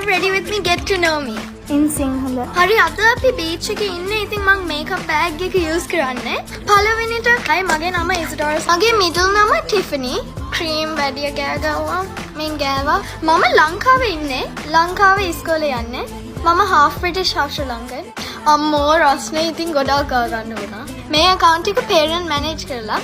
Ready with me? Get to know me. in Sinhala. හරි අද අපි බීච් එකේ ඉන්නේ. ඉතින් මම මේකප් බෑග් එක යූස් කරන්නේ. පළවෙනිට හයි මගේ නම ඉසඩෝර්. මගේ මිඩල් නම ටිෆනි. ක්‍රීම් වැඩිය ගෑගවුවා. මෙන් ගෑවා. මම ලංකාවේ ඉන්නේ. ලංකාවේ ඉස්කෝලේ යන්නේ. මම half British half Sri Lankan. අම්මෝ රස්නේ ඉතින් ගොඩක් ගන්න වුණා. මේ account එක parent manage කරලා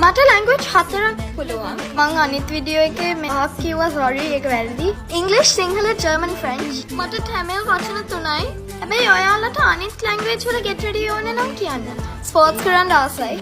මට language 4ක් පුළුවන්. මං අනිත් වීඩියෝ එකේ මෙහක් කිව්වා sorry ඒක වැරදි. English, Sinhala, German, French. මට Tamil වචන 3යි. හැබැයි ඔයාලට අනිත් language වල get ready ඕනේ නම් කියන්න. ස්පෝර්ට්ස් කරන්න ආසයි.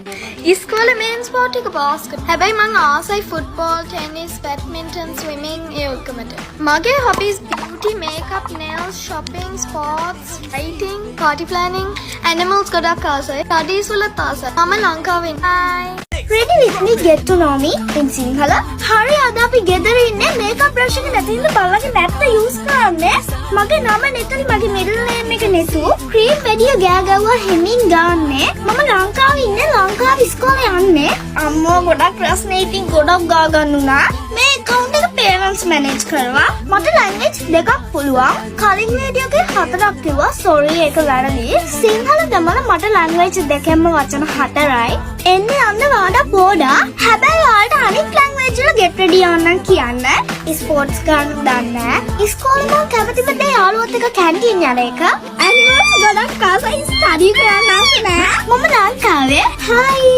ඉස්කෝලේ main sport එක basketball. හැබැයි මං ආසයි football, tennis, badminton, swimming ඒ ඔක්කොමට. මගේ hobbies beauty, makeup, nails, shopping, sports, writing, party planning, animals ගොඩක් ආසයි. studies වලත් ආසයි. මම ලංකාවෙන්. Bye. Ready with me? Get to know me in Sinhala. හරි අද අපි ගෙදර ඉන්නේ මේකප් බ්‍රෂ් එක නැතිනම් බලන්න නැත්ත යූස් කරන්නේ. මගේ නම නෙතලි මගේ මිඩල් නේම් එක නෙතු. ක්‍රීම් වැඩිය ගෑගවුවා හෙමින් ගාන්නේ. මම ලංකාවේ ඉන්නේ ලංකාවේ ඉස්කෝලේ යන්නේ. අම්මෝ ගොඩක් ප්‍රශ්න ඉතින් ගොඩක් ගා ගන්නුනා. මේ account එක parents manage කරවා. මට language දෙකක් පුළුවන්. කලින් වීඩියෝ එකේ 4ක් කිව්වා sorry ඒක වැරදි. සිංහල දෙමළ මට language දෙකෙන්ම වචන 4යි. එන්නේ යන්න වාඩා පොඩා. හැබැයි ඔයාලට අනිත් language වල get ready ආවනම් කියන්න. ස්පෝර්ට්ස් ගන්න දන්නේ. ඉස්කෝලේ මම කැමතිම දේ යාළුවොත් එක්ක කැන්ටීන් යන එක. අනිවාර්යයෙන් ගොඩක් ආසයි ස්ටඩි කරන්න ආස නෑ. මම ලංකාවේ. Hi.